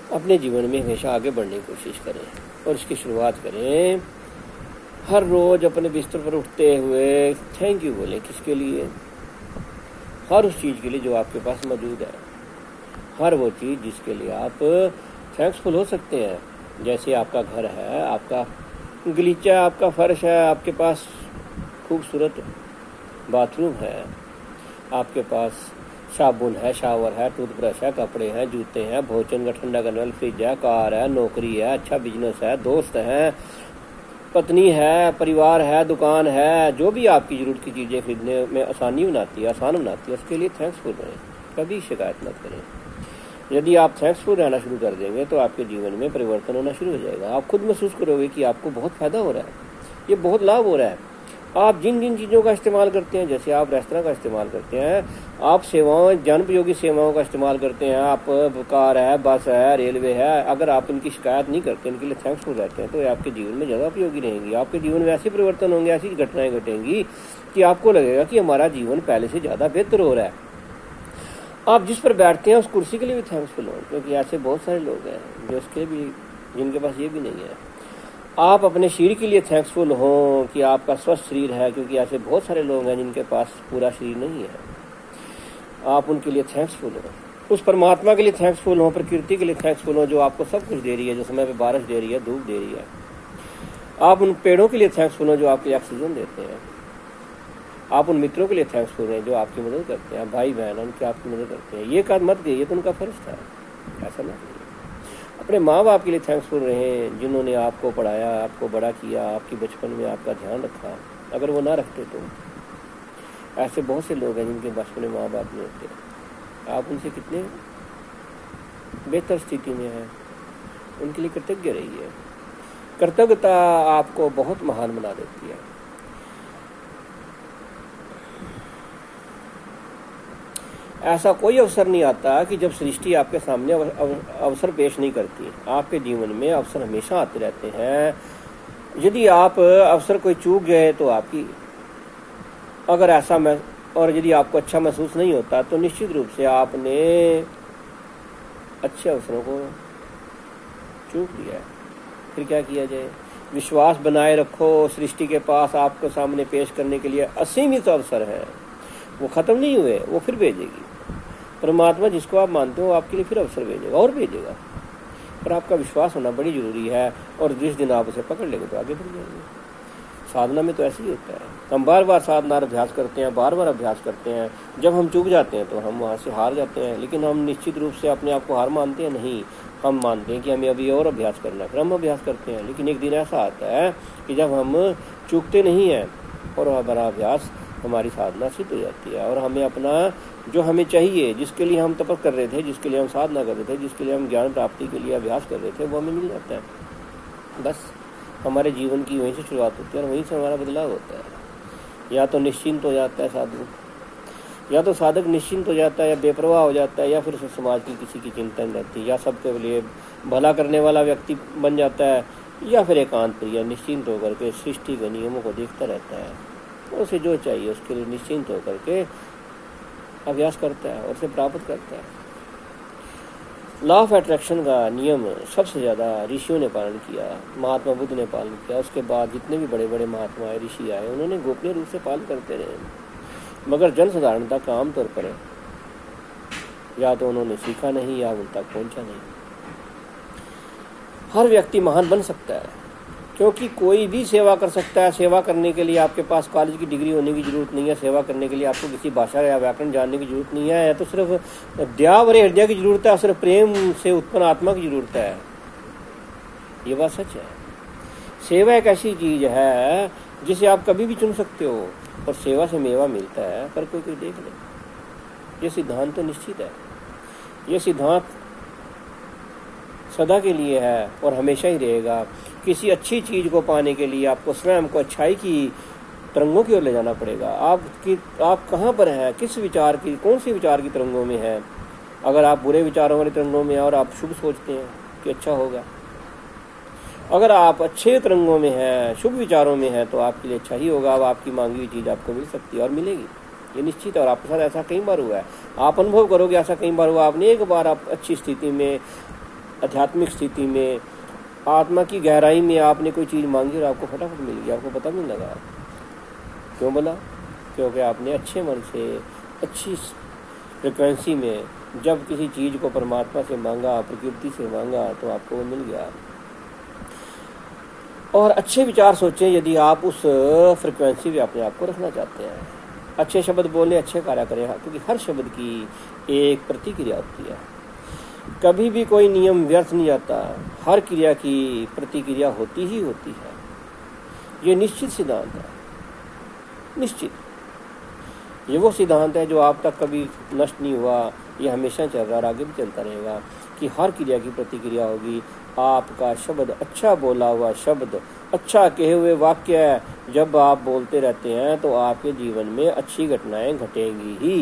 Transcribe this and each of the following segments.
अपने जीवन में हमेशा आगे बढ़ने की कोशिश करें और इसकी शुरुआत करें। हर रोज अपने बिस्तर पर उठते हुए थैंक यू बोलें। किसके लिए? हर उस चीज़ के लिए जो आपके पास मौजूद है, हर वो चीज़ जिसके लिए आप थैंक्सफुल हो सकते हैं। जैसे आपका घर है, आपका गलीचा, आपका फर्श है, आपके पास खूबसूरत बाथरूम है, आपके पास साबुन है, शावर है, टूथब्रश है, कपड़े हैं, जूते हैं, भोजन का ठंडा करने वाला फ्रिज है, कार है, नौकरी है, अच्छा बिजनेस है, दोस्त हैं, पत्नी है, परिवार है, दुकान है। जो भी आपकी ज़रूरत की चीज़ें खरीदने में आसानी बनाती है, आसान बनाती है, उसके लिए थैंक्सफुल रहें। कभी शिकायत मत करें। यदि आप थैंक्सफुल रहना शुरू कर देंगे तो आपके जीवन में परिवर्तन होना शुरू हो जाएगा। आप खुद महसूस करोगे कि आपको बहुत फ़ायदा हो रहा है, ये बहुत लाभ हो रहा है। आप जिन जिन चीज़ों का इस्तेमाल करते हैं, जैसे आप रेस्तरां का इस्तेमाल करते हैं, आप सेवाओं, जनोपयोगी सेवाओं का इस्तेमाल करते हैं, आप कार है, बस है, रेलवे है, अगर आप इनकी शिकायत नहीं करते, इनके लिए थैंक्सफुल रहते हैं, तो आपके जीवन में ज़्यादा उपयोगी रहेंगी। आपके जीवन में ऐसे परिवर्तन होंगे, ऐसी घटनाएं घटेंगी कि आपको लगेगा कि हमारा जीवन पहले से ज़्यादा बेहतर हो रहा है। आप जिस पर बैठते हैं उस कुर्सी के लिए भी थैंक्सफुल हो, क्योंकि ऐसे बहुत सारे लोग हैं जो उसके भी, जिनके पास ये भी नहीं है। आप अपने शरीर के लिए थैंक्सफुल हों कि आपका स्वस्थ शरीर है, क्योंकि ऐसे बहुत सारे लोग हैं जिनके पास पूरा शरीर नहीं है। आप उनके लिए थैंक्सफुल हो। उस परमात्मा के लिए थैंक्सफुल हो, प्रकृति के लिए थैंक्सफुल हो जो आपको सब कुछ दे रही है, जो समय पे बारिश दे रही है, धूप दे रही है। आप उन पेड़ों के लिए थैंक्सफुल हो जो आपके ऑक्सीजन देते हैं। आप उन मित्रों के लिए थैंक्सफुल हैं जो आपकी मदद करते हैं, भाई बहन उनकी आपकी मदद करते हैं। ये काम मत कीजिए, ये तो उनका फर्ज था, ऐसा ना कीजिए। अपने माँ बाप के लिए थैंक्सफुल रहें जिन्होंने आपको पढ़ाया, आपको बड़ा किया, आपकी बचपन में आपका ध्यान रखा। अगर वो ना रखते तो ऐसे बहुत से लोग हैं जिनके बचपन में माँ बाप नहीं होते, आप उनसे कितने बेहतर स्थिति में हैं। उनके लिए कृतज्ञ रहिए। कृतज्ञता आपको बहुत महान बना देती है। ऐसा कोई अवसर नहीं आता कि जब सृष्टि आपके सामने अवसर पेश नहीं करती। आपके जीवन में अवसर हमेशा आते रहते हैं। यदि आप अवसर कोई चूक गए तो आपकी, अगर ऐसा मैं, और यदि आपको अच्छा महसूस नहीं होता तो निश्चित रूप से आपने अच्छे अवसरों को चूक दिया है। फिर क्या किया जाए? विश्वास बनाए रखो। सृष्टि के पास आपको सामने पेश करने के लिए असीमित अवसर है, वो खत्म नहीं हुए, वो फिर भेजेगी। परमात्मा जिसको आप मानते हो आपके लिए फिर अवसर भेजेगा और भेजेगा, पर आपका विश्वास होना बड़ी जरूरी है। और जिस दिन आप उसे पकड़ लेंगे तो आगे बढ़ जाएंगे। साधना में तो ऐसे ही होता है। हम बार बार साधना अभ्यास करते हैं, बार बार अभ्यास करते हैं। जब हम चूक जाते हैं तो हम वहाँ से हार जाते हैं, लेकिन हम निश्चित रूप से अपने आप को हार मानते हैं नहीं। हम मानते हैं कि हमें अभी और अभ्यास करना है, फिर हम अभ्यास करते हैं। लेकिन एक दिन ऐसा आता है कि जब हम चूकते नहीं हैं और हमारा अभ्यास, हमारी साधना सिद्ध हो जाती है और हमें अपना जो हमें चाहिए, जिसके लिए हम तपस्या कर रहे थे, जिसके लिए हम साधना कर रहे थे, जिसके लिए हम ज्ञान प्राप्ति के लिए अभ्यास कर रहे थे, वो हमें मिल जाता है। बस हमारे जीवन की वहीं से शुरुआत होती है और वहीं से हमारा बदलाव होता है। या तो निश्चिंत हो जाता है साधु, या तो साधक निश्चिंत हो जाता है, या बेपरवाह हो जाता है, या फिर उसे समाज की किसी की चिंता नहीं रहती, या सबके लिए भला करने वाला व्यक्ति बन जाता है, या फिर एकांत प्रिय निश्चिंत होकर के सृष्टि के नियमों को देखता रहता है। उसे जो चाहिए उसके लिए निश्चिंत होकर के अभ्यास करता है और उसे प्राप्त करता है। लॉ ऑफ अट्रैक्शन का नियम सबसे ज़्यादा ऋषियों ने पालन किया, महात्मा बुद्ध ने पालन किया। उसके बाद जितने भी बड़े बड़े महात्मा आए, ऋषि आए, उन्होंने गोपनीय रूप से पालन करते रहे। मगर जनसाधारण तक आमतौर पर या तो उन्होंने सीखा नहीं या उन तक पहुंचा नहीं। हर व्यक्ति महान बन सकता है, क्योंकि कोई भी सेवा कर सकता है। सेवा करने के लिए आपके पास कॉलेज की डिग्री होने की जरूरत नहीं है। सेवा करने के लिए आपको किसी भाषा या व्याकरण जानने की जरूरत नहीं है। तो सिर्फ दया और हृदय की जरूरत है, सिर्फ प्रेम से उत्पन्न आत्मा की जरूरत है। ये बात सच है। सेवा एक ऐसी चीज है जिसे आप कभी भी चुन सकते हो और सेवा से मेवा मिलता है, पर कोई देख ले। ये सिद्धांत तो निश्चित है। ये सिद्धांत सदा के लिए है और हमेशा ही रहेगा। किसी अच्छी चीज को पाने के लिए आपको स्वयं को अच्छाई की तरंगों की ओर ले जाना पड़ेगा। आप कहाँ पर हैं, किस विचार की, कौन सी विचार की तरंगों में हैं। अगर आप बुरे विचारों वाली तरंगों में हैं और आप शुभ सोचते हैं कि अच्छा होगा, अगर आप अच्छे तरंगों में हैं, शुभ विचारों में हैं, तो आपके लिए अच्छा ही होगा। अब आपकी मांगी हुई चीज आपको मिल सकती है और मिलेगी, ये निश्चित है। और आपके साथ ऐसा कई बार हुआ है, आप अनुभव करोगे। ऐसा कई बार हुआ, आपने एक बार आप अच्छी स्थिति में आध्यात्मिक स्थिति में, आत्मा की गहराई में आपने कोई चीज़ मांगी और आपको फटाफट मिल गई, आपको पता नहीं लगा। क्यों बोला? क्योंकि आपने अच्छे मन से, अच्छी फ्रिक्वेंसी में जब किसी चीज़ को परमात्मा से मांगा, प्रकृति से मांगा, तो आपको वो मिल गया। और अच्छे विचार सोचें यदि आप उस फ्रिक्वेंसी पे अपने आप को रखना चाहते हैं। अच्छे शब्द बोलें, अच्छे कार्य करें, क्योंकि हर शब्द की एक प्रतिक्रिया होती है। कभी भी कोई नियम व्यर्थ नहीं आता, हर क्रिया की प्रतिक्रिया होती ही होती है। ये निश्चित सिद्धांत है, निश्चित। ये वो सिद्धांत है जो आप तक कभी नष्ट नहीं हुआ, ये हमेशा चल रहा और आगे भी चलता रहेगा कि हर क्रिया की प्रतिक्रिया होगी। आपका शब्द, अच्छा बोला हुआ शब्द, अच्छा कहे हुए वाक्य जब आप बोलते रहते हैं तो आपके जीवन में अच्छी घटनाएं घटेंगी ही।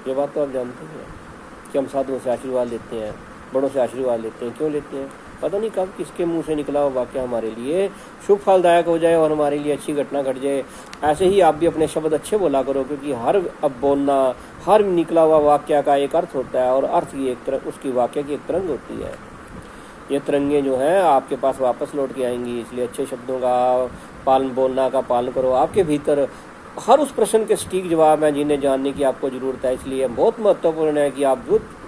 ये बात तो आप जानते हैं कि हम साधुओं से आशीर्वाद लेते हैं, बड़ों से आशीर्वाद लेते हैं। क्यों लेते हैं? पता नहीं कब किसके मुंह से निकला हुआ वाक्य हमारे लिए शुभ फलदायक हो जाए और हमारे लिए अच्छी घटना घट जाए। ऐसे ही आप भी अपने शब्द अच्छे बोला करो, क्योंकि हर अब बोलना, हर निकला हुआ वाक्य का एक अर्थ होता है और अर्थ की एक तरह, उसकी वाक्य की एक तरंग होती है। ये तरंगे जो हैं आपके पास वापस लौट के आएंगी। इसलिए अच्छे शब्दों का पालन, बोलना का पालन करो। आपके भीतर हर उस प्रश्न के सटीक जवाब हैं जिन्हें जानने की आपको ज़रूरत है। इसलिए बहुत महत्वपूर्ण है कि आप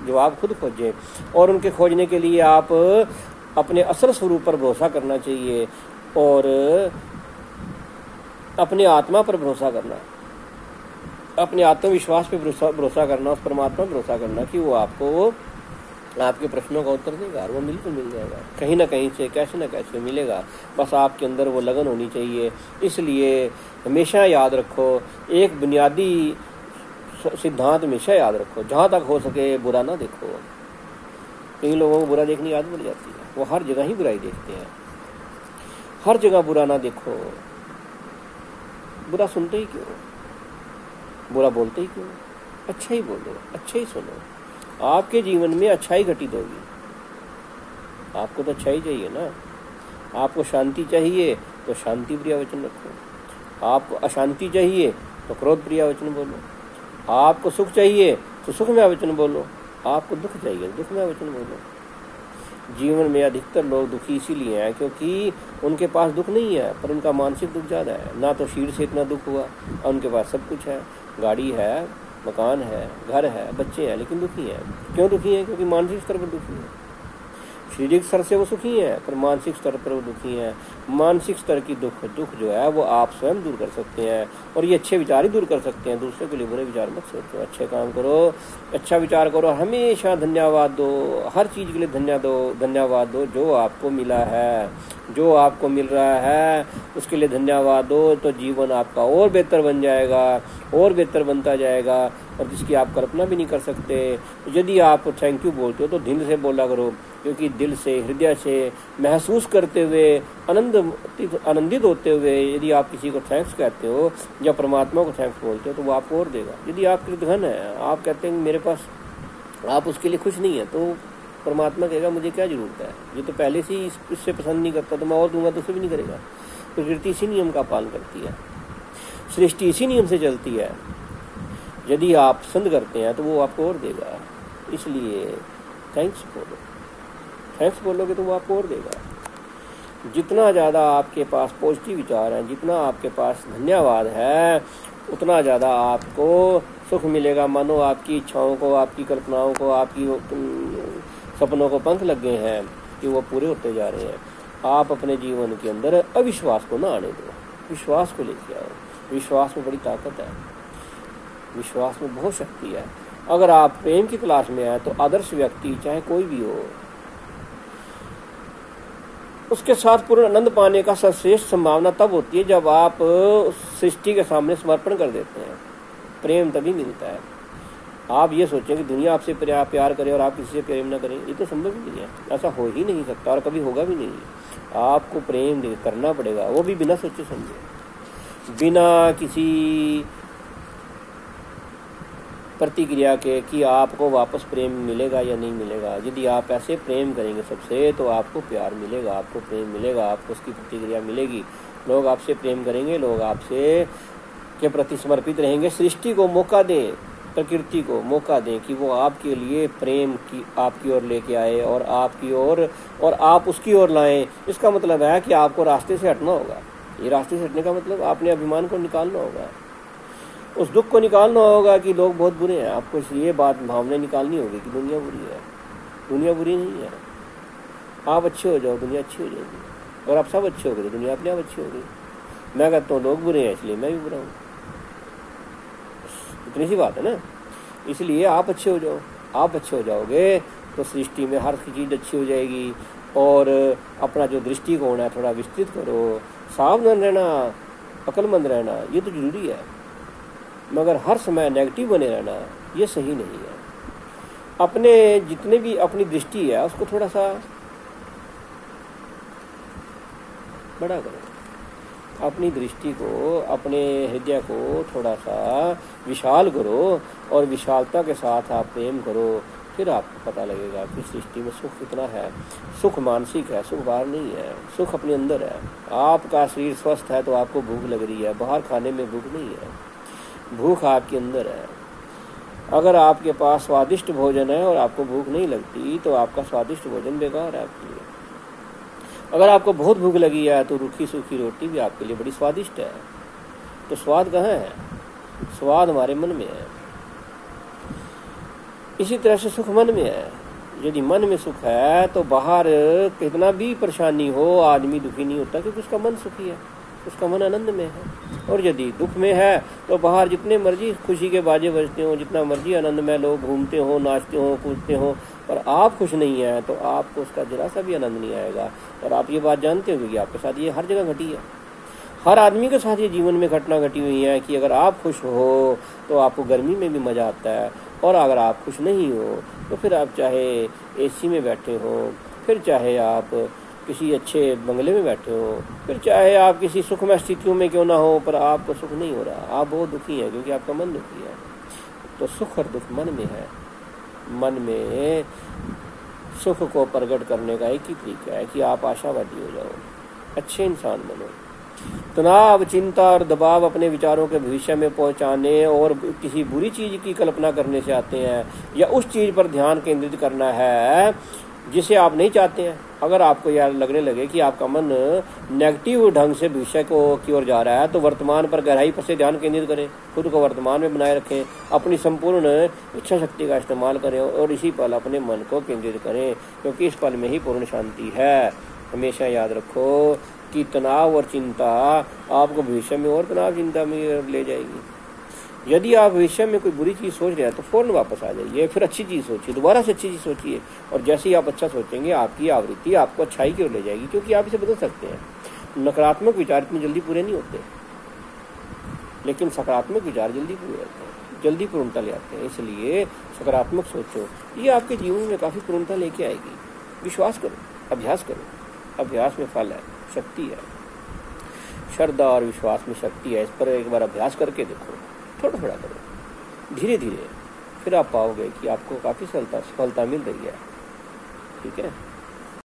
जवाब खुद खोजें और उनके खोजने के लिए आप अपने असल स्वरूप पर भरोसा करना चाहिए और अपने आत्मा पर भरोसा करना, अपने आत्मविश्वास पे भरोसा करना, उस परमात्मा पर भरोसा करना कि वो आपको आपके प्रश्नों का उत्तर देगा और वो बिल्कुल मिल जाएगा, कहीं ना कहीं से, कैसे ना कैसे मिलेगा। बस आपके अंदर वो लगन होनी चाहिए। इसलिए हमेशा याद रखो, एक बुनियादी सिद्धांत हमेशा याद रखो, जहाँ तक हो सके बुरा ना देखो। कई लोगों को बुरा देखने की आदत पड़ जाती है, वो हर जगह ही बुराई देखते हैं। हर जगह बुरा ना देखो। बुरा सुनते ही क्यों? बुरा बोलते ही क्यों? अच्छा ही बोलो, अच्छा ही सुनो। आपके जीवन में अच्छाई घटित होगी। आपको तो अच्छाई चाहिए ना। आपको शांति चाहिए तो शांति प्रिय वचन रखो। आपको अशांति चाहिए तो क्रोध प्रिय वचन बोलो। आपको सुख चाहिए तो सुखमय वचन बोलो। आपको दुख चाहिए तो दुखमय वचन बोलो। जीवन में अधिकतर लोग दुखी इसीलिए हैं क्योंकि उनके पास दुख नहीं है, पर उनका मानसिक दुख ज़्यादा है। ना तो शरीर से इतना दुख हुआ और उनके पास सब कुछ है, गाड़ी है, मकान है, घर है, बच्चे हैं, लेकिन दुखी हैं। क्यों दुखी हैं? क्योंकि मानसिक स्तर पर दुखी है। शारीरिक स्तर से वो सुखी है पर मानसिक स्तर पर वो दुखी है। मानसिक स्तर की दुख जो है वो आप स्वयं दूर कर सकते हैं और ये अच्छे विचार ही दूर कर सकते हैं। दूसरे के लिए बुरे विचार मत सोचो, अच्छे काम करो, अच्छा विचार करो। हमेशा धन्यवाद दो, हर चीज़ के लिए धन्यवाद दो। जो आपको मिला है, जो आपको मिल रहा है उसके लिए धन्यवाद दो, तो जीवन आपका और बेहतर बन जाएगा, और बेहतर बनता जाएगा और जिसकी आप कल्पना भी नहीं कर सकते। यदि आप थैंक यू बोलते हो तो दिल से बोला करो, क्योंकि दिल से, हृदय से महसूस करते हुए, आनंदित होते हुए यदि आप किसी को थैंक्स कहते हो या परमात्मा को थैंक्स बोलते हो तो वो आपको और देगा। यदि आप कृतघ्न है, आप कहते हैं मेरे पास, आप उसके लिए खुश नहीं है, तो परमात्मा कहेगा मुझे क्या जरूरत है, ये तो पहले से ही इससे पसंद नहीं करता, तो मैं और दूंगा तो उसे भी नहीं करेगा। प्रकृति इसी नियम का पालन करती है, सृष्टि इसी नियम से चलती है। यदि आप पसंद करते हैं तो वो आपको और देगा। इसलिए थैंक्स बोलो, थैंक्स बोलोगे तो वो आपको और देगा। जितना ज़्यादा आपके पास पॉजिटिव विचार हैं, जितना आपके पास धन्यवाद है, उतना ज़्यादा आपको सुख मिलेगा। मानो आपकी इच्छाओं को, आपकी कल्पनाओं को, आपकी सपनों को पंख लग गए हैं कि वो पूरे होते जा रहे हैं। आप अपने जीवन के अंदर अविश्वास को ना आने दो, विश्वास को लेके आओ। विश्वास में बड़ी ताकत है, विश्वास में बहुत शक्ति है। अगर आप प्रेम की तलाश में आए तो आदर्श व्यक्ति चाहे कोई भी हो, उसके साथ पूर्ण आनंद पाने का सर्वश्रेष्ठ संभावना तब होती है जब आप सृष्टि के सामने समर्पण कर देते हैं। प्रेम तभी मिलता है। आप ये सोचें कि दुनिया आपसे प्यार करे और आप किसी से प्रेम ना करें, ये तो संभव ही नहीं है। ऐसा हो ही नहीं सकता और कभी होगा भी नहीं। आपको प्रेम करना पड़ेगा, वो भी बिना सोचे समझे, बिना किसी प्रतिक्रिया के कि आपको वापस प्रेम मिलेगा या नहीं मिलेगा। यदि आप ऐसे प्रेम करेंगे सबसे तो आपको प्यार मिलेगा, आपको प्रेम मिलेगा, आपको उसकी प्रतिक्रिया मिलेगी। लोग आपसे प्रेम करेंगे, लोग आपसे के प्रति समर्पित रहेंगे। सृष्टि को मौका दें, प्रकृति को मौका दें कि वो आपके लिए प्रेम की आपकी ओर लेके आए और आपकी ओर और आप उसकी ओर लाएं। इसका मतलब है कि आपको रास्ते से हटना होगा। ये रास्ते से हटने का मतलब आपने अभिमान को निकालना होगा, उस दुख को निकालना होगा कि लोग बहुत बुरे हैं। आपको ये बात भावना निकालनी होगी कि दुनिया बुरी है। दुनिया बुरी नहीं है, आप अच्छे हो जाओ दुनिया अच्छी हो जाएगी, और आप सब अच्छे हो गए तो दुनिया अपने आप अच्छी होगी। मैं कहता हूँ लोग बुरे हैं इसलिए मैं भी बुरा हूँ, इतनी सी बात है ना। इसलिए आप अच्छे हो जाओ, आप अच्छे हो जाओगे तो सृष्टि में हर चीज़ अच्छी हो जाएगी। और अपना जो दृष्टिकोण है थोड़ा विस्तृत करो, सावधान रहना, अक्लमंद रहना, ये तो जरूरी है। मगर हर समय नेगेटिव बने रहना ये सही नहीं है। अपने जितने भी अपनी दृष्टि है उसको थोड़ा सा बड़ा करो, अपनी दृष्टि को, अपने हृदय को थोड़ा सा विशाल करो और विशालता के साथ आप प्रेम करो। फिर आपको पता लगेगा कि सृष्टि में सुख कितना है। सुख मानसिक है, सुख बाहर नहीं है, सुख अपने अंदर है। आपका शरीर स्वस्थ है तो आपको भूख लग रही है, बाहर खाने में भूख नहीं है, भूख आपके अंदर है। अगर आपके पास स्वादिष्ट भोजन है और आपको भूख नहीं लगती तो आपका स्वादिष्ट भोजन बेकार है आपके लिए। अगर आपको बहुत भूख लगी है तो रूखी सूखी रोटी भी आपके लिए बड़ी स्वादिष्ट है। तो स्वाद कहाँ है? स्वाद हमारे मन में है। इसी तरह से सुख मन में है। यदि मन में सुख है तो बाहर कितना भी परेशानी हो आदमी दुखी नहीं होता, क्योंकि उसका मन सुखी है, उसका मन आनंद में है। और यदि दुख में है तो बाहर जितने मर्जी खुशी के बाजे बजते हो, जितना मर्जी आनंद में लोग घूमते हो, नाचते हो, कूदते हो, पर आप खुश नहीं है तो आपको उसका जरा सा भी आनंद नहीं आएगा। और आप ये बात जानते हो कि आपके साथ ये हर जगह घटी है, हर आदमी के साथ ये जीवन में घटना घटी हुई है कि अगर आप खुश हो तो आपको गर्मी में भी मजा आता है, और अगर आप खुश नहीं हो तो फिर आप चाहे एसी में बैठे हो, फिर चाहे आप किसी अच्छे बंगले में बैठे हो, फिर चाहे आप किसी सुखमय स्थितियों में क्यों ना हो, पर आपको सुख नहीं हो रहा, आप बहुत दुखी हैं क्योंकि आपका मन दुखी है। तो सुख और दुख मन में है। मन में सुख को प्रकट करने का एक ही तरीका है कि आप आशावादी हो जाओ, अच्छे इंसान बनो। तनाव, चिंता और दबाव अपने विचारों के भविष्य में पहुंचाने और किसी बुरी चीज की कल्पना करने से आते हैं, या उस चीज पर ध्यान केंद्रित करना है जिसे आप नहीं चाहते हैं। अगर आपको यार लगने लगे कि आपका मन नेगेटिव ढंग से भविष्य की ओर जा रहा है तो वर्तमान पर गहराई पर से ध्यान केंद्रित करें, खुद को वर्तमान में बनाए रखें, अपनी संपूर्ण इच्छा शक्ति का इस्तेमाल करें और इसी पल अपने मन को केंद्रित करें, क्योंकि इस पल में ही पूर्ण शांति है। हमेशा याद रखो कि तनाव और चिंता आपको भविष्य में और तनाव चिंता में ले जाएगी। यदि आप भविष्य में कोई बुरी चीज सोच रहे हैं तो फौरन वापस आ जाइए, फिर अच्छी चीज सोचिए, दोबारा से अच्छी चीज सोचिए, और जैसे ही आप अच्छा सोचेंगे आपकी आवृत्ति आपको अच्छाई की ओर ले जाएगी, क्योंकि आप इसे बदल सकते हैं। नकारात्मक विचार इतनी जल्दी पूरे नहीं होते, लेकिन सकारात्मक विचार जल्दी पूरे होते हैं, जल्दी पूर्णता ले आते हैं। इसलिए सकारात्मक सोचो, ये आपके जीवन में काफी पूर्णता लेके आएगी। विश्वास करो, अभ्यास करो, अभ्यास में फल है, शक्ति है। श्रद्धा और विश्वास में शक्ति है। इस पर एक बार अभ्यास करके देखो, थोड़ा थोड़ा करो, धीरे धीरे, फिर आप पाओगे कि आपको काफी सफलता मिल रही है। ठीक है।